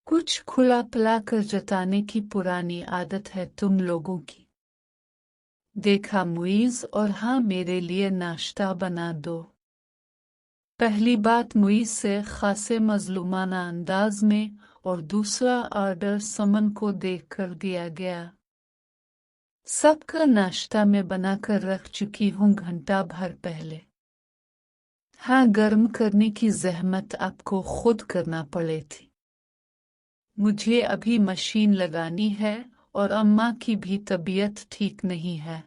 कुछ खुला पिला कर जताने की पुरानी आदत है तुम लोगों की। देखा मुइज़ और हाँ मेरे लिए नाश्ता बना दो। पहली बात मुइज़ से खासे मजलूमाना अंदाज में और दूसरा ऑर्डर समन को देखकर दिया गया। सबका नाश्ता मैं बनाकर रख चुकी हूँ घंटा भर पहले। हाँ गर्म करने की जहमत आपको खुद करना पड़े थी। मुझे अभी मशीन लगानी है और अम्मा की भी तबीयत ठीक नहीं है।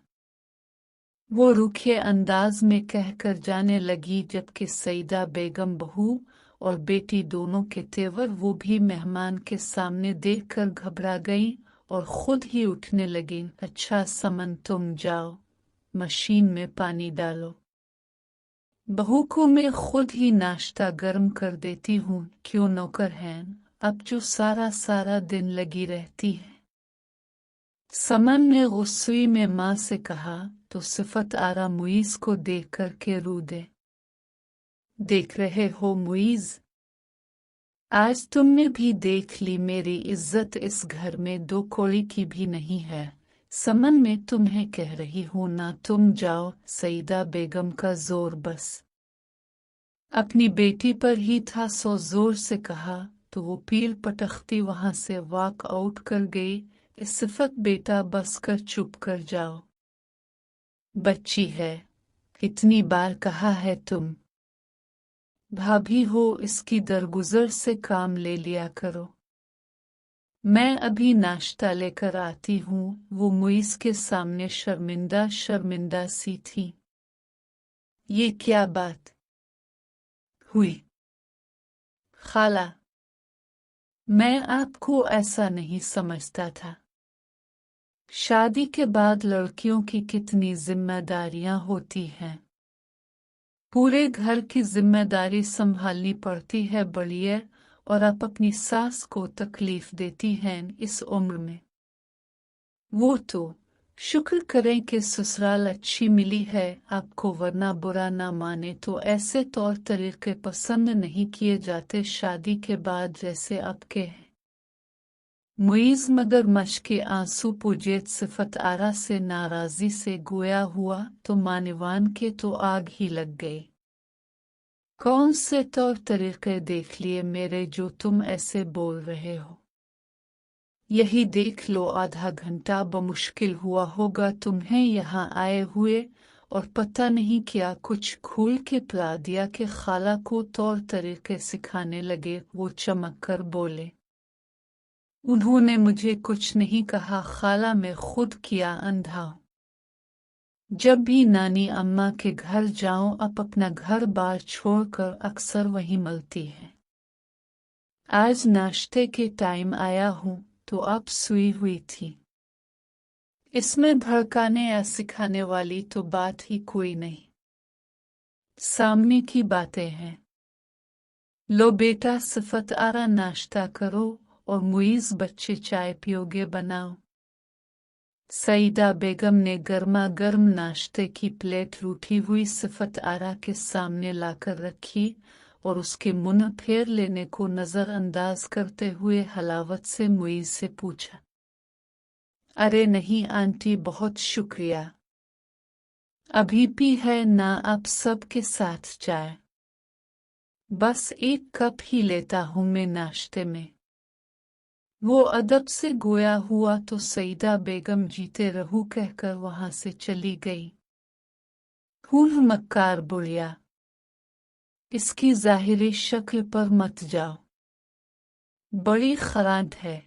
वो रूखे अंदाज में कहकर जाने लगी जबकि सईदा बेगम बहू और बेटी दोनों के तेवर वो भी मेहमान के सामने देखकर घबरा गईं और खुद ही उठने लगीं। अच्छा समन तुम जाओ, मशीन में पानी डालो। बहू को मैं खुद ही नाश्ता गर्म कर देती हूँ, क्यों नौकर हैं अब जो सारा सारा दिन लगी रहती है। समन ने गुस्से में माँ से कहा तो सिफत आरा मुइज़ को देख कर के रू दे। देख रहे हो मुइज़, आज तुमने भी देख ली मेरी इज्जत इस घर में दो कौड़ी की भी नहीं है। समन मैं तुम्हें कह रही हूँ ना तुम जाओ। सईदा बेगम का जोर बस अपनी बेटी पर ही था सो जोर से कहा तो वो पील पटखती वहां से वॉक आउट कर गई। सिफत बेटा बस कर चुप कर जाओ, बच्ची है, कितनी बार कहा है तुम भाभी हो, इसकी दरगुजर से काम ले लिया करो। मैं अभी नाश्ता लेकर आती हूँ। वो मुइज़ के सामने शर्मिंदा शर्मिंदा सी थी। ये क्या बात हुई खाला, मैं आपको ऐसा नहीं समझता था। शादी के बाद लड़कियों की कितनी जिम्मेदारियां होती हैं। पूरे घर की जिम्मेदारी संभालनी पड़ती है बड़िए, और आप अपनी सास को तकलीफ देती हैं इस उम्र में। वो तो शुक्र करें कि ससुराल अच्छी मिली है आपको, वरना बुरा ना माने तो ऐसे तौर तरीके पसंद नहीं किए जाते शादी के बाद जैसे आपके हैं। मुइज़ मगरमच्छ के आंसू पूजित सिफत आरा से नाराजी से गोया हुआ तो मानिवान के तो आग ही लग गई। कौन से तौर तरीके देख लिए मेरे जो तुम ऐसे बोल रहे हो। यही देख लो आधा घंटा बमुश्किल हुआ होगा तुम्हें यहाँ आए हुए, और पता नहीं क्या कुछ खोल के पिला दिया कि खाला को तौर तरीके सिखाने लगे। वो चमक कर बोले, उन्होंने मुझे कुछ नहीं कहा खाला, मैं खुद किया अंधा हूं। जब भी नानी अम्मा के घर जाऊं अब अपना घर बार छोड़कर अक्सर वहीं मिलती है। आज नाश्ते के टाइम आया हूं तो अब सोई हुई थी। इसमें भड़काने या सिखाने वाली तो बात ही कोई नहीं, सामने की बातें हैं। लो बेटा सिफत आरा नाश्ता करो और मुइज़ बच्चे चाय पियोगे बनाओ। सईदा बेगम ने गर्मा गर्म नाश्ते की प्लेट रूठी हुई सिफत आरा के सामने लाकर रखी और उसके मुंह फेर लेने को नजरअंदाज करते हुए हलावत से मुइज़ से पूछा, अरे नहीं आंटी बहुत शुक्रिया, अभी पी है ना आप सबके साथ चाय, बस एक कप ही लेता हूं मैं नाश्ते में। वो अदब से गोया हुआ तो सईदा बेगम जीते रहू कहकर वहां से चली गई। हूँ मक्कार बुढ़िया, इसकी जाहिरी शक्ल पर मत जाओ, बड़ी खरांट है।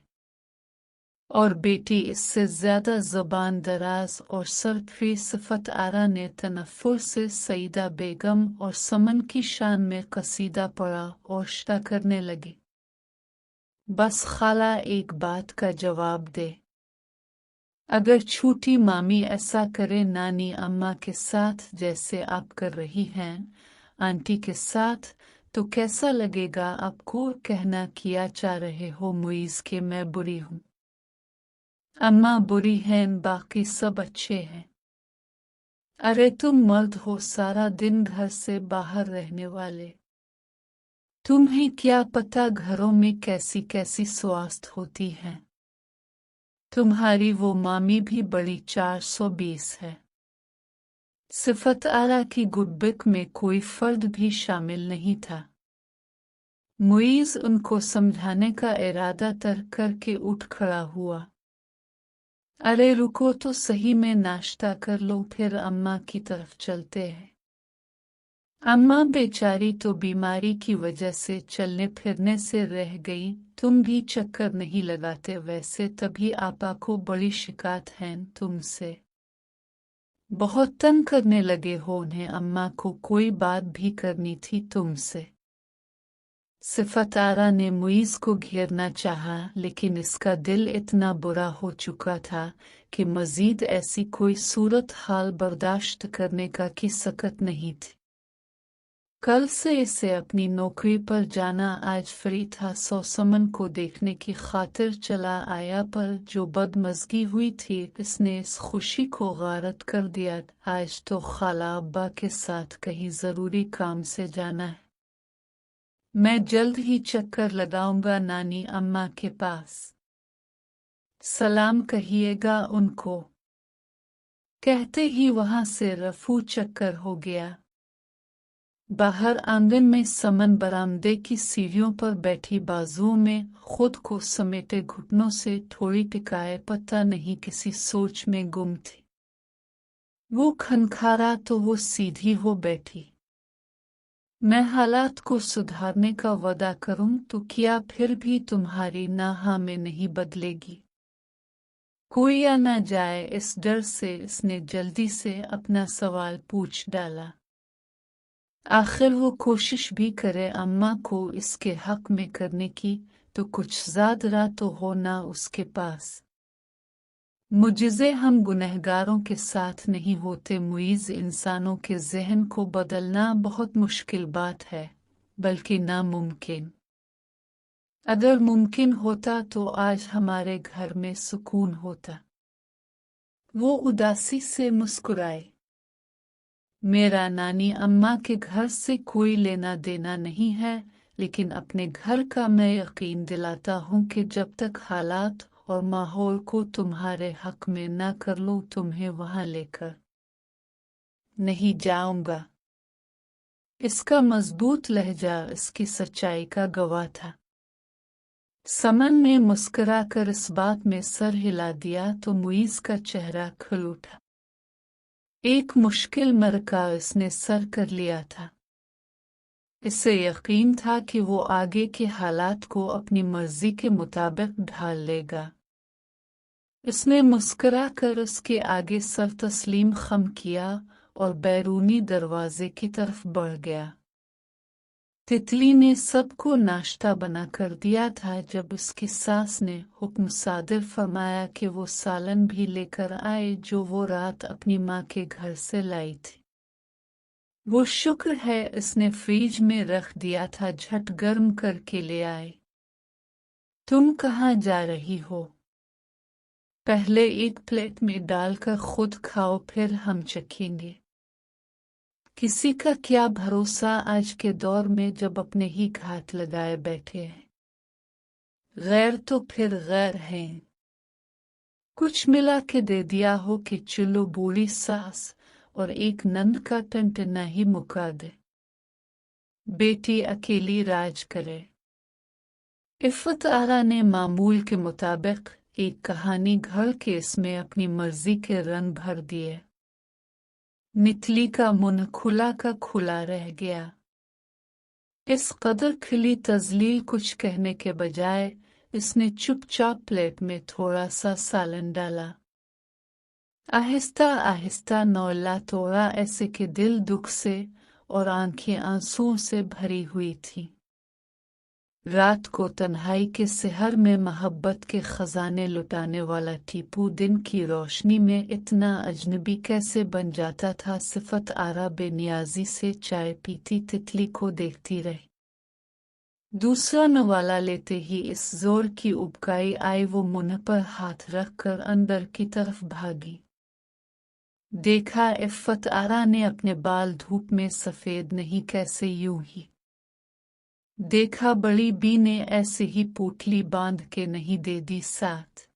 और बेटी इससे ज्यादा ज़बान दराज और सरफी सिफत आरा ने तनफ्फुर से सईदा बेगम और समन की शान में कसीदा पढ़ा और शता करने लगी। बस खाला एक बात का जवाब दे, अगर छोटी मामी ऐसा करे नानी अम्मा के साथ जैसे आप कर रही हैं आंटी के साथ, तो कैसा लगेगा आपको। कहना किया चाह रहे हो मुइज़ के मैं बुरी हूं। अम्मा बुरी हैं, बाकी सब अच्छे हैं। अरे तुम मर्द हो, सारा दिन घर से बाहर रहने वाले, तुम्हें क्या पता घरों में कैसी कैसी स्वास्थ्य होती है। तुम्हारी वो मामी भी बड़ी 420 है। सिफत आला की गुडबुक में कोई फर्द भी शामिल नहीं था। मुईज उनको समझाने का इरादा तर्क करके उठ खड़ा हुआ। अरे रुको तो सही, में नाश्ता कर लो, फिर अम्मा की तरफ चलते हैं। अम्मा बेचारी तो बीमारी की वजह से चलने फिरने से रह गई। तुम भी चक्कर नहीं लगाते वैसे, तभी आपा को बड़ी शिकायत है तुमसे। बहुत तंग करने लगे हो उन्हें। अम्मा को कोई बात भी करनी थी तुमसे। सिफत आरा ने मुईज को घेरना चाहा, लेकिन इसका दिल इतना बुरा हो चुका था कि मजीद ऐसी कोई सूरत हाल बर्दाश्त करने का की सकत नहीं थी। कल से इसे अपनी नौकरी पर जाना आज फ्री था, सो समन को देखने की खातिर चला आया, पर जो बदमज़गी हुई थी इसने इस खुशी को गारत कर दिया। आज तो खाला अब्बा के साथ कहीं ज़रूरी काम से जाना है। मैं जल्द ही चक्कर लगाऊंगा नानी अम्मा के पास, सलाम कहिएगा उनको। कहते ही वहां से रफू चक्कर हो गया। बाहर आंगन में समन बरामदे की सीढ़ियों पर बैठी, बाजुओं में खुद को समेटे घुटनों से थोड़ी टिकाए, पता नहीं किसी सोच में गुम थी। वो खनखारा तो वो सीधी हो बैठी। मैं हालात को सुधारने का वादा करूं तो क्या फिर भी तुम्हारी नाहा में नहीं बदलेगी? कोई आ ना जाए इस डर से इसने जल्दी से अपना सवाल पूछ डाला। आखिर वो कोशिश भी करे अम्मा को इसके हक में करने की, तो कुछ ज़्यादा तो हो ना उसके पास। मुजिज़े हम गुनहगारों के साथ नहीं होते मुईज़। इंसानों के जहन को बदलना बहुत मुश्किल बात है, बल्कि नामुमकिन। अगर मुमकिन होता तो आज हमारे घर में सुकून होता। वो उदासी से मुस्कुराए। मेरा नानी अम्मा के घर से कोई लेना देना नहीं है, लेकिन अपने घर का मैं यकीन दिलाता हूँ कि जब तक हालात और माहौल को तुम्हारे हक में न कर लो, तुम्हें वहां लेकर नहीं जाऊंगा। इसका मजबूत लहजा इसकी सच्चाई का गवाह था। समन ने मुस्कुराकर इस बात में सर हिला दिया तो मुईज का चेहरा खुल उठा। एक मुश्किल मरका इसने सर कर लिया था। इससे यकीन था कि वो आगे के हालात को अपनी मर्जी के मुताबिक ढाल लेगा। इसने मुस्कुराकर उसके आगे सर तस्लीम खम किया और बैरूनी दरवाजे की तरफ बढ़ गया। तितली ने सबको नाश्ता बना कर दिया था जब उसकी सास ने हुक्म सादिर फरमाया कि वो सालन भी लेकर आए जो वो रात अपनी माँ के घर से लाई थी। वो शुक्र है इसने फ्रिज में रख दिया था, झट गर्म करके ले आए। तुम कहाँ जा रही हो? पहले एक प्लेट में डालकर खुद खाओ, फिर हम चखेंगे। किसी का क्या भरोसा आज के दौर में, जब अपने ही घात लगाए बैठे हैं। गैर तो फिर गैर हैं। कुछ मिला के दे दिया हो कि चलो बूढ़ी सास और एक नंद का टंटना ही मुका दे। बेटी अकेली राज करे। इफ़त आरा ने मामूल के मुताबिक एक कहानी घर के इसमें अपनी मर्जी के रंग भर दिए। नितली का मुंह खुला का खुला रह गया। इस कदर खिली तजलील कुछ कहने के बजाय इसने चुपचाप प्लेट में थोड़ा सा सालन डाला। आहिस्ता आहिस्ता नौला तोड़ा, ऐसे कि दिल दुख से और आंखें आंसुओं से भरी हुई थी। रात को तन्हाई के सहर में मोहब्बत के खजाने लुटाने वाला टीपू दिन की रोशनी में इतना अजनबी कैसे बन जाता था। सिफत आरा बेनियाजी से चाय पीती तितली को देखती रही। दूसरा नवाला लेते ही इस जोर की उबकाई आई, वो मुंह पर हाथ रखकर अंदर की तरफ भागी। देखा इफ़्फ़त आरा ने अपने बाल धूप में सफेद नहीं, कैसे यूं ही देखा बड़ी बी ने ऐसे ही पोटली बांध के नहीं दे दी साथ।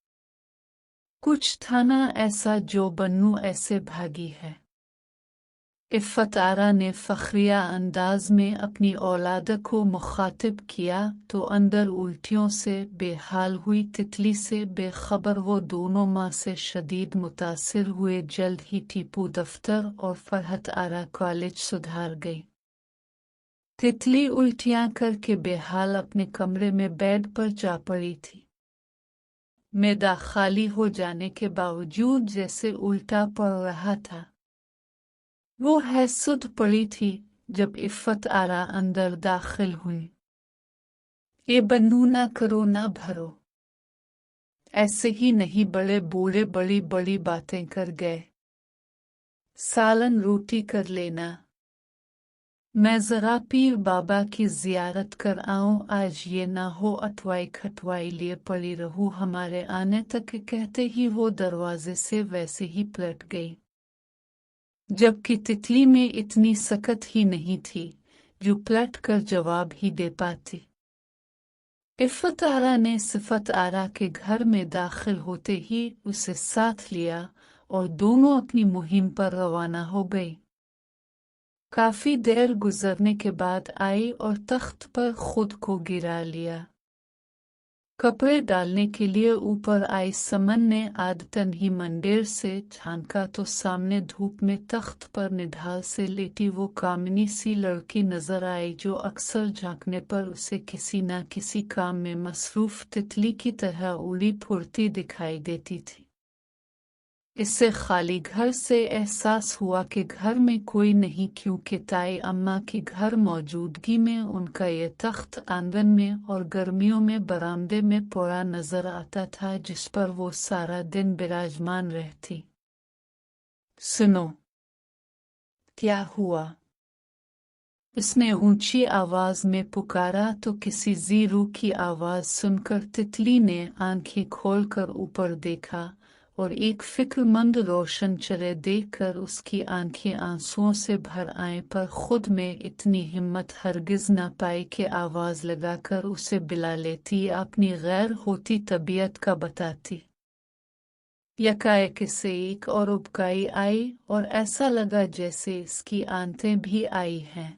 कुछ था ना ऐसा जो बन्नू ऐसे भागी है। इफ़्फ़त आरा ने फ़ख्रिया अंदाज में अपनी औलाद को मुखातिब किया तो अंदर उल्टियों से बेहाल हुई तितली से बेखबर वो दोनों माँ से शदीद मुतासिर हुए। जल्द ही टीपू दफ्तर और फरहत आरा कॉलेज सुधार गई। तितली उल्टियाँ करके बेहाल अपने कमरे में बेड पर जा पड़ी थी। मैदा खाली हो जाने के बावजूद जैसे उल्टा पड़ रहा था। वो हैसुद पड़ी थी जब इफ़्फ़त आरा अंदर दाखिल हुई। ये बन्नू ना करो ना भरो, ऐसे ही नहीं बड़े बूढ़े बड़ी बड़ी बातें कर गए। सालन रोटी कर लेना, मैं जरा पीर बाबा की जियारत कर आऊं, आज ये ना हो अटवाई खटवाई लिए पड़ी रहूं। हमारे आने तक कहते ही वो दरवाजे से वैसे ही पलट गई, जबकि तितली में इतनी सकत ही नहीं थी जो पलट कर जवाब ही दे पाती। इफ़्फ़त आरा ने सिफ़त आरा के घर में दाखिल होते ही उसे साथ लिया और दोनों अपनी मुहिम पर रवाना हो गई। काफी देर गुजरने के बाद आई और तख्त पर खुद को गिरा लिया। कपड़े डालने के लिए ऊपर आई समन ने आदतन ही मंडेर से झांका तो सामने धूप में तख्त पर निढाल से लेटी वो कामिनी सी लड़की नजर आई जो अक्सर झांकने पर उसे किसी न किसी काम में मसरूफ तितली की तरह उड़ी फुर्ती दिखाई देती थी। इससे खाली घर से एहसास हुआ कि घर में कोई नहीं, क्योंकि ताई अम्मा की घर मौजूदगी में उनका ये तख्त आंगन में और गर्मियों में बरामदे में पड़ा नजर आता था, जिस पर वो सारा दिन विराजमान रहती। सुनो, क्या हुआ? उसने ऊंची आवाज में पुकारा तो किसी जीरू की आवाज सुनकर तितली ने आंखें खोलकर ऊपर देखा और एक फिक्रमंद रोशन चेहरे देखकर उसकी आंखें आंसुओं से भर आए, पर खुद में इतनी हिम्मत हरगिज न पाई कि आवाज लगाकर उसे बुला लेती, अपनी गैर होती तबीयत का बताती। यकायक से एक और उबकाई आई और ऐसा लगा जैसे इसकी आंतें भी आई हैं।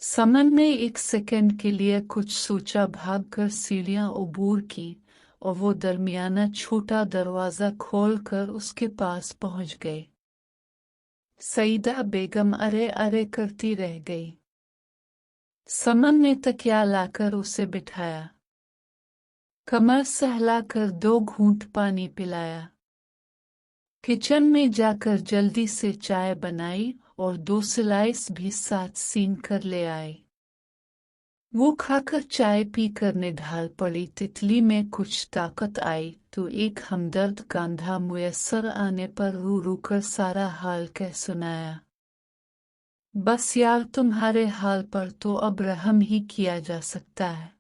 समन ने एक सेकंड के लिए कुछ सोचा, भागकर सीढ़ियां उबूर की और वो दरमियाना छोटा दरवाजा खोलकर उसके पास पहुंच गए। सईदा बेगम अरे अरे करती रह गई। समन ने तकिया लाकर उसे बिठाया, कमर सहलाकर 2 घूंट पानी पिलाया, किचन में जाकर जल्दी से चाय बनाई और 2 स्लाइस भी साथ सीन कर ले आई। वो खाकर चाय पीकर निढाल पड़ी। तितली में कुछ ताकत आई तो एक हमदर्द कांधा मुयस्सर आने पर रू रू कर सारा हाल कह सुनाया। बस यार, तुम्हारे हाल पर तो अब रहम ही किया जा सकता है।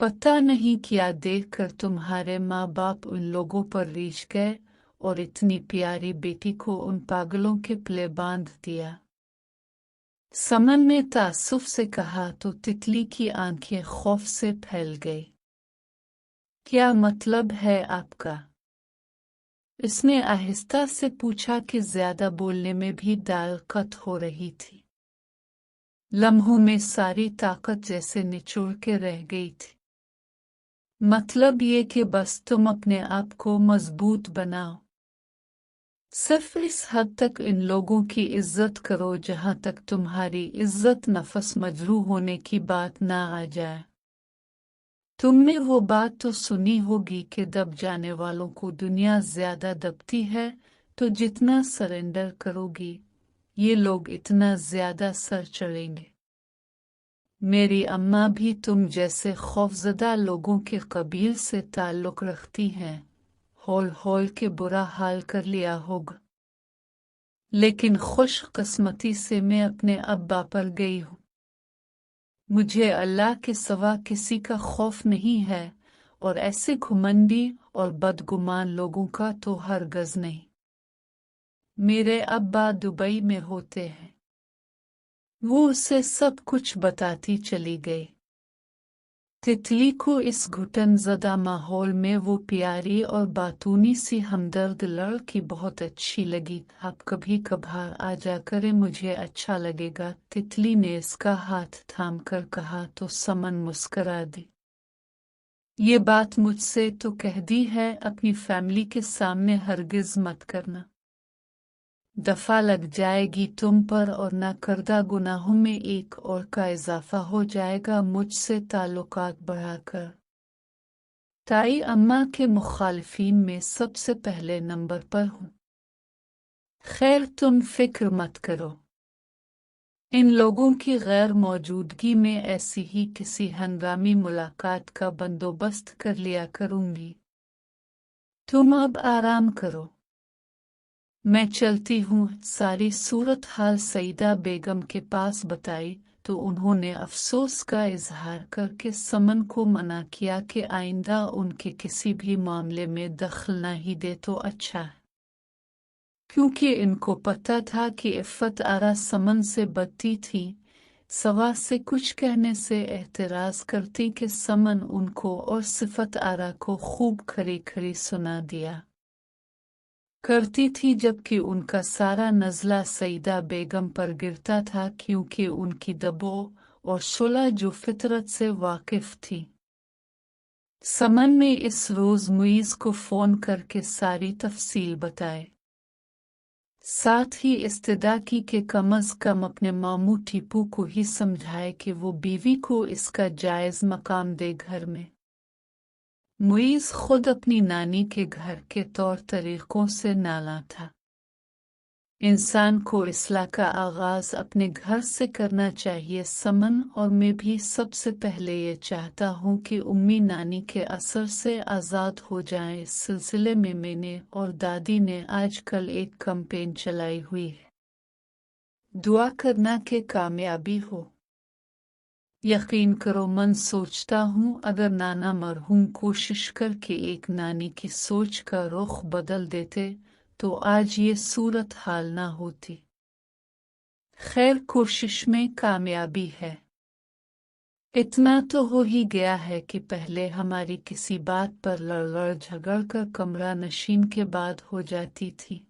पता नहीं क्या देखकर तुम्हारे माँ बाप उन लोगों पर रीझ गए और इतनी प्यारी बेटी को उन पागलों के प्ले बांध दिया। समन ने तासुफ से कहा तो तितली की आंखें खौफ से फैल गई। क्या मतलब है आपका? इसने आहिस्ता से पूछा कि ज्यादा बोलने में भी दालकत हो रही थी। लम्हों में सारी ताकत जैसे निचोड़ के रह गई थी। मतलब ये कि बस तुम अपने आप को मजबूत बनाओ, सिर्फ इस हद तक इन लोगों की इज्जत करो जहां तक तुम्हारी इज्जत नफस मजरूह होने की बात ना आ जाए। तुमने वो बात तो सुनी होगी कि दब जाने वालों को दुनिया ज्यादा दबती है, तो जितना सरेंडर करोगी ये लोग इतना ज्यादा सर चढ़ेंगे। मेरी अम्मा भी तुम जैसे खौफजदा लोगों के कबील से ताल्लुक रखती हैं, हौल हौल के बुरा हाल कर लिया होगा। लेकिन खुशकिस्मती से मैं अपने अब्बा पर गई हूँ। मुझे अल्लाह के सिवा किसी का खौफ नहीं है और ऐसे घुमंडी और बदगुमान लोगों का तो हरगज नहीं। मेरे अब्बा दुबई में होते हैं। वो उसे सब कुछ बताती चली गई। तितली को इस घुटनज़दा माहौल में वो प्यारी और बातूनी सी हमदर्द लड़की बहुत अच्छी लगी। आप कभी कभार आ जाकर मुझे अच्छा लगेगा, तितली ने इसका हाथ थामकर कहा तो समन मुस्करा दी। ये बात मुझसे तो कह दी है, अपनी फैमिली के सामने हरगिज मत करना। दफा लग जाएगी तुम पर और नाकर्दा गुनाहों में एक और का इजाफा हो जाएगा मुझसे ताल्लुकात बढ़ाकर। ताई अम्मा के मुखालिफिन में सबसे पहले नंबर पर हूँ। खैर तुम फिक्र मत करो, इन लोगों की गैर मौजूदगी में ऐसी ही किसी हंगामी मुलाकात का बंदोबस्त कर लिया करूंगी। तुम अब आराम करो, मैं चलती हूँ। सारी सूरत हाल सईदा बेगम के पास बताई तो उन्होंने अफसोस का इजहार करके समन को मना किया कि आइंदा उनके किसी भी मामले में दखल न ही दे तो अच्छा है, क्योंकि इनको पता था कि इफ़्फ़त आरा समन से बदती थी। सवा से कुछ कहने से एतराज़ करती कि समन उनको और सिफत आरा को खूब खरी खरी सुना दिया करती थी, जबकि उनका सारा नज़ला सईदा बेगम पर गिरता था, क्योंकि उनकी दबो और शुला जो फितरत से वाकिफ थी। समन ने इस रोज़ मुईज़ को फ़ोन करके सारी तफसील बताए, साथ ही इस्तदा की कि कम अज़ कम अपने मामू टीपू को ही समझाए कि वो बीवी को इसका जायज़ मकाम दे घर में। मुईज़ खुद अपनी नानी के घर के तौर तरीक़ों से नाला था। इंसान को इस्लाह का आगाज़ अपने घर से करना चाहिए। समन और मैं भी सबसे पहले ये चाहता हूँ कि उम्मी नानी के असर से आज़ाद हो जाएं। इस सिलसिले में मैंने और दादी ने आजकल एक कैंपेन चलाई हुई है, दुआ करना कि कामयाबी हो। यकीन करो, मन सोचता हूँ अगर नाना मरहूम कोशिश करके एक नानी की सोच का रुख बदल देते तो आज ये सूरत हाल ना होती। खैर कोशिश में कामयाबी है। इतना तो हो ही गया है कि पहले हमारी किसी बात पर लड़ झगड़ कर कमरा नशीन के बाद हो जाती थी,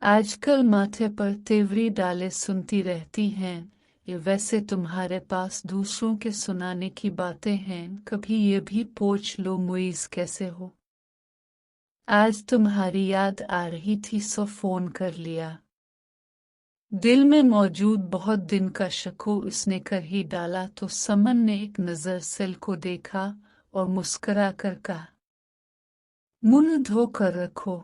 आजकल माथे पर तेवरी डाले सुनती रहती हैं। ये वैसे तुम्हारे पास दूसरों के सुनाने की बातें हैं, कभी ये भी पूछ लो मुईज़ कैसे हो। आज तुम्हारी याद आ रही थी सो फोन कर लिया। दिल में मौजूद बहुत दिन का शको उसने कर ही डाला तो समन ने एक नज़र सेल को देखा और मुस्करा कर कहा, मुंह धोकर रखो।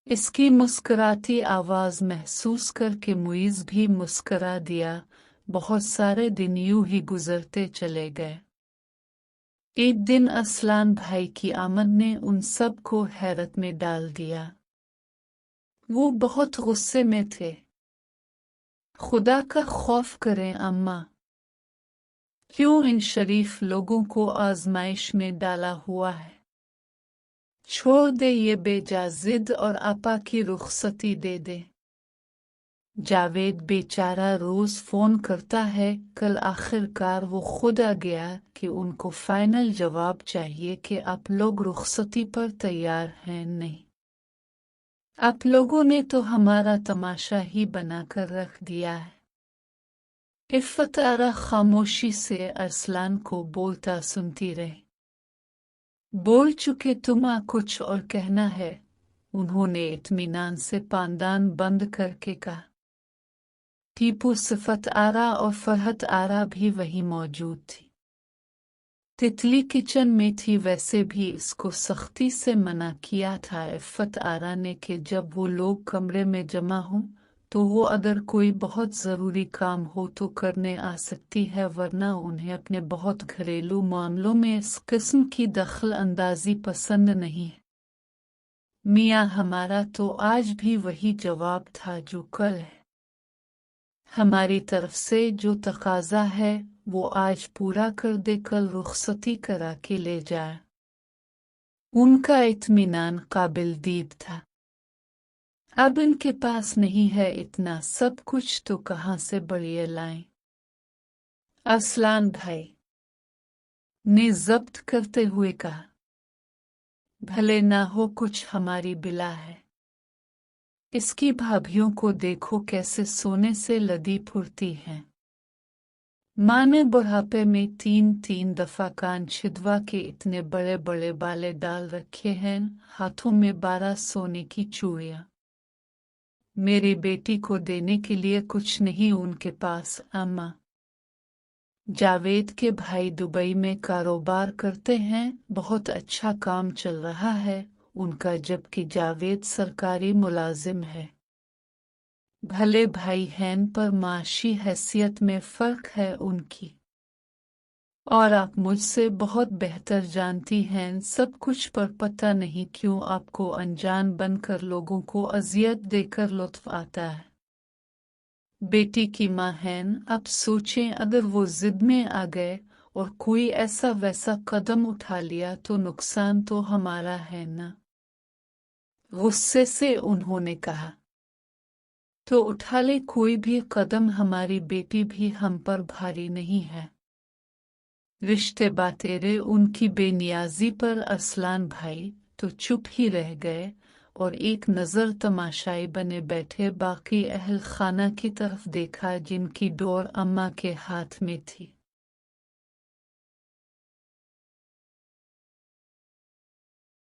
इसकी मुस्कराती आवाज़ महसूस करके मुईज़ भी मुस्करा दिया। बहुत सारे दिन यूं ही गुजरते चले गए। एक दिन असलान भाई की आमद ने उन सब को हैरत में डाल दिया। वो बहुत गुस्से में थे। खुदा का खौफ करें अम्मा, क्यों इन शरीफ लोगों को आजमाइश में डाला हुआ है। छोड़ दे ये बेजा जिद और आपा की रुखसती दे दे। जावेद बेचारा रोज फोन करता है, कल आखिरकार वो खुद आ गया कि उनको फाइनल जवाब चाहिए कि आप लोग रुखसती पर तैयार हैं। नहीं, आप लोगों ने तो हमारा तमाशा ही बनाकर रख दिया है। इफ़्फ़त आरा खामोशी से अरसलान को बोलता सुनती रही। बोल चुके, तुम्हें कुछ और कहना है? उन्होंने इत्मीनान से पानदान बंद करके कहा। टीपू, सिफत आरा और फरहत आरा भी वहीं मौजूद थी। तितली किचन में थी, वैसे भी इसको सख्ती से मना किया था इफ़्फ़त आरा ने कि जब वो लोग कमरे में जमा हों तो वो अगर कोई बहुत ज़रूरी काम हो तो करने आ सकती है, वरना उन्हें अपने बहुत घरेलू मामलों में इस किस्म की दखल अंदाजी पसंद नहीं है। मियाँ, हमारा तो आज भी वही जवाब था जो कल है। हमारी तरफ से जो तकाजा है वो आज पूरा कर दे, कल रुखसती करा के ले जाए। उनका इत्मीनान काबिल दीद था। अब इनके पास नहीं है इतना सब कुछ तो कहाँ से बढ़िया लाएं। अरसलान भाई ने जब्त करते हुए कहा, भले ना हो कुछ हमारी बिला है। इसकी भाभियों को देखो कैसे सोने से लदी फुर्ती हैं। माँ ने बुढ़ापे में 3-3 दफा कान छिदवा के इतने बड़े बड़े बाले डाल रखे हैं, हाथों में 12 सोने की चूड़ियां। मेरी बेटी को देने के लिए कुछ नहीं उनके पास। अम्मा, जावेद के भाई दुबई में कारोबार करते हैं, बहुत अच्छा काम चल रहा है उनका, जबकि जावेद सरकारी मुलाजिम है। भले भाई हैं पर माशी हैसियत में फर्क है उनकी। और आप मुझसे बहुत बेहतर जानती हैं सब कुछ, पर पता नहीं क्यों आपको अनजान बनकर लोगों को अजियत देकर लुत्फ आता है। बेटी की माँ हैं, अब सोचें अगर वो जिद में आ गए और कोई ऐसा वैसा कदम उठा लिया तो नुकसान तो हमारा है ना। गुस्से से उन्होंने कहा, तो उठा ले कोई भी कदम, हमारी बेटी भी हम पर भारी नहीं है। रिश्ते बातेरे उनकी बेनियाजी पर अरसलान भाई तो चुप ही रह गए और एक नज़र तमाशाई बने बैठे बाकी अहल खाना की तरफ देखा जिनकी डोर अम्मा के हाथ में थी।